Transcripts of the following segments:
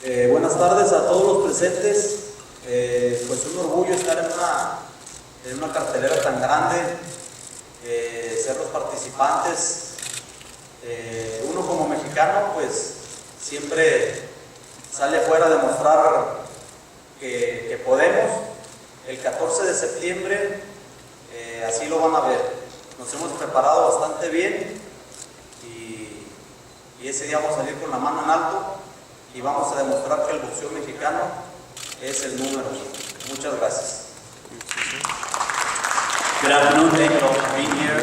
Buenas tardes a todos los presentes. Pues un orgullo estar en una cartelera tan grande, ser los participantes. Uno como mexicano pues siempre sale afuera a demostrar que podemos. El 14 de septiembre así lo van a ver. Nos hemos preparado bastante bien y ese día vamos a salir con la mano en alto y vamos a demostrar que el boxeo mexicano es el número uno. Muchas gracias. Good afternoon, thank you all for being here.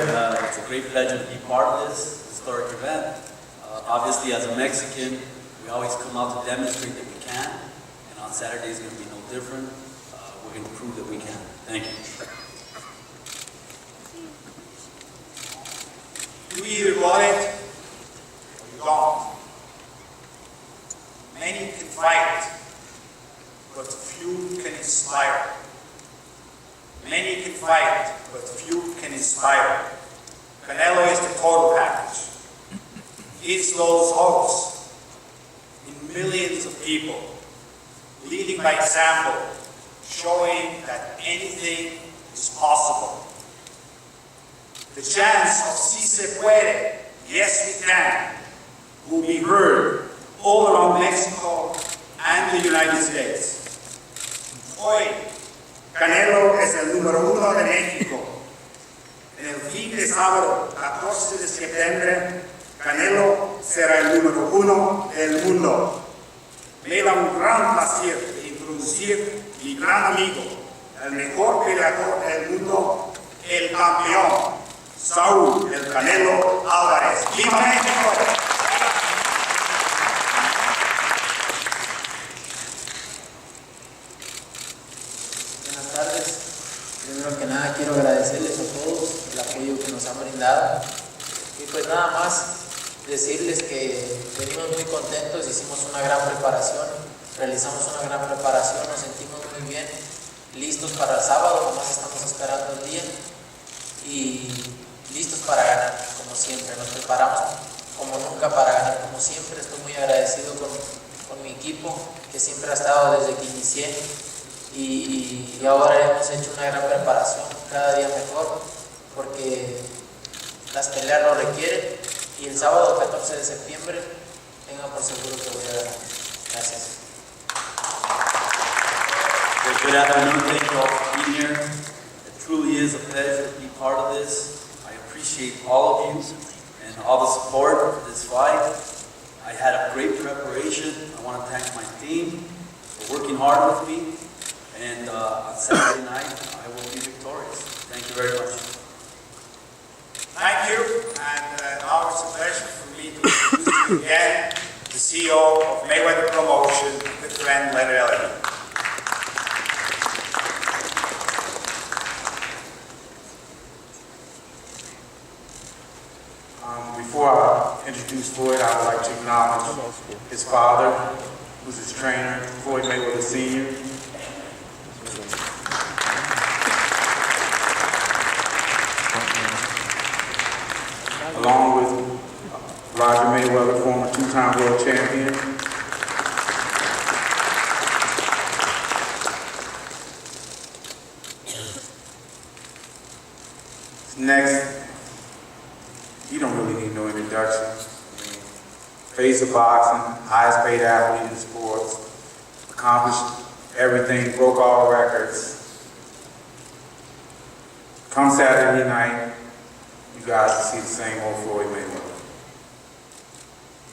It's a great pleasure to be part of this historic event. Obviously, as a Mexican, we always come out to demonstrate that we can, and on Saturday is going to be no different. We're going to prove that we can. Thank you. You either got it or you don't. Many can fight, but few can inspire. Many can fight, but few can inspire. Canelo is the total package. He's those hopes in millions of people, leading by example, showing that anything is possible. The chants of Si se puede, yes we can, will be heard all around Mexico and the United States. Hoy, Canelo es el número uno de México. En el fin de sábado, 14 de septiembre, Canelo será el número uno del mundo. Me da un gran placer de introducir mi gran amigo, el mejor peleador del mundo, el campeón, Saúl El Canelo Álvarez. ¡Viva México! Buenas tardes. Primero que nada quiero agradecerles a todos el apoyo que nos han brindado. Y pues nada más decirles que venimos muy contentos, hicimos una gran preparación, realizamos una gran preparación, nos sentimos muy bien, listos para el sábado, nomás estamos esperando el día y listos para ganar, como siempre. Nos preparamos como nunca para ganar, como siempre. Estoy muy agradecido con mi equipo, que siempre ha estado desde que inicié. Y ahora hemos hecho una gran preparación, cada día mejor, porque las peleas lo requieren. Y el sábado 14 de septiembre, tengan por seguro que voy a ganar. Gracias. Good afternoon, thank you all for being here. It truly is a pleasure to be part of this. I appreciate all of you and all the support for this fight. I had a great preparation. I want to thank my team for working hard with me. And on Saturday night, I will be victorious. Thank you very much. Thank you, and now it's a pleasure for me to introduce you again, the CEO of Mayweather Promotion, good friend Leonard Ellerby. Before I introduce Floyd, I would like to acknowledge his father, who's his trainer, Floyd Mayweather Sr. Along with Roger Mayweather, former two-time world champion. Next, you don't really need no introduction. Face of boxing, highest paid athlete in sports, accomplished everything, broke all records. Come Saturday night, you guys will see the same old Floyd Mayweather.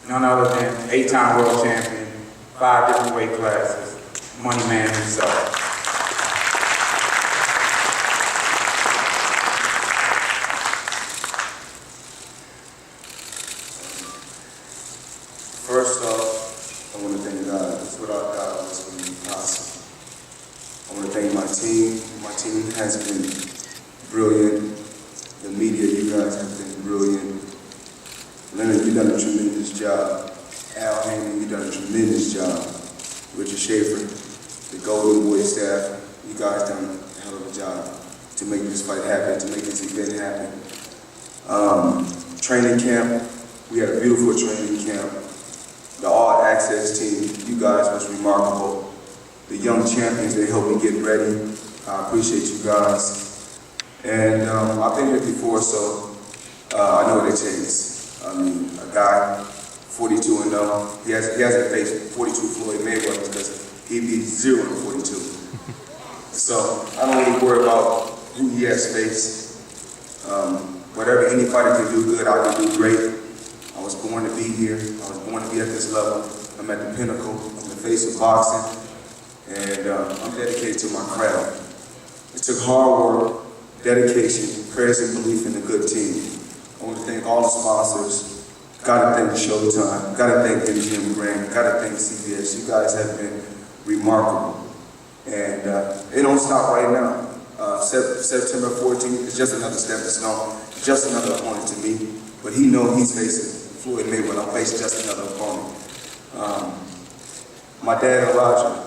None other than 8-time world champion, 5 different weight classes, money man himself. First off, I want to thank God, because without God, this wouldn't be possible. I want to thank my team. My team has been brilliant. The media, you guys have been brilliant. Leonard, you've done a tremendous job. Al Hammond, you've done a tremendous job. Richard Schaefer, the Golden Boy staff, you guys done a hell of a job to make this fight happen, to make this event happen. Training camp, we had a beautiful training camp. The All Access team, you guys was remarkable. The young champions, they helped me get ready. I appreciate you guys. And I've been here before, so I know what it takes. I mean, a guy 42-0, he hasn't faced 42 Floyd Mayweather because he'd be 0-42. So I don't really worry about who he has faced. Whatever anybody can do good, I can do great. I was born to be here. I was born to be at this level. I'm at the pinnacle. I'm the face of boxing. And I'm dedicated to my craft. It took hard work, dedication, prayers, and belief in a good team. I want to thank all the sponsors. Got to thank Showtime. Got to thank MGM Grand. Got to thank CBS. You guys have been remarkable. And it don't stop right now. September 14th is just another step in stone, just another opponent to me. But he knows he's facing Floyd Mayweather. I'm facing just another opponent. My dad and Roger,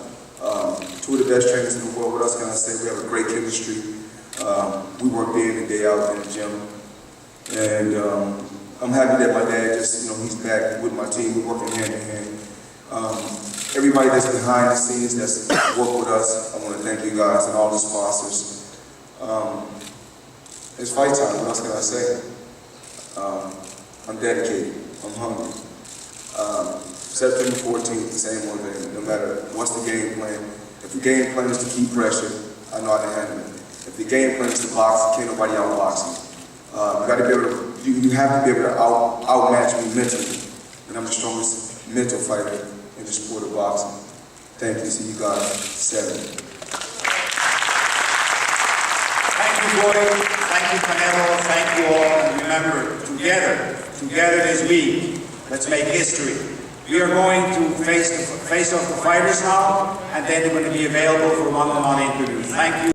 two of the best trainers in the world. What else can I say? We have a great chemistry. We work day in and day out in the gym. And I'm happy that my dad just, he's back with my team. We're working hand in hand. Everybody that's behind the scenes that's worked with us, I want to thank you guys and all the sponsors. It's fight time. What else can I say? I'm dedicated. I'm hungry. September 14th, the same old thing. No matter what's the game plan. If the game plan is to keep pressure, I know how to handle it. If the game plan is to box, can't nobody outbox me. You got to be able to. You have to be able to outmatch me mentally, and I'm the strongest mental fighter in the sport of boxing. Thank you. See you guys 7. Thank you, Boyd. Thank you, Canelo. Thank you all. And remember, together this week, let's make history. We are going to face off the fighters now, and then they're going to be available for one-on-one interviews. Thank you.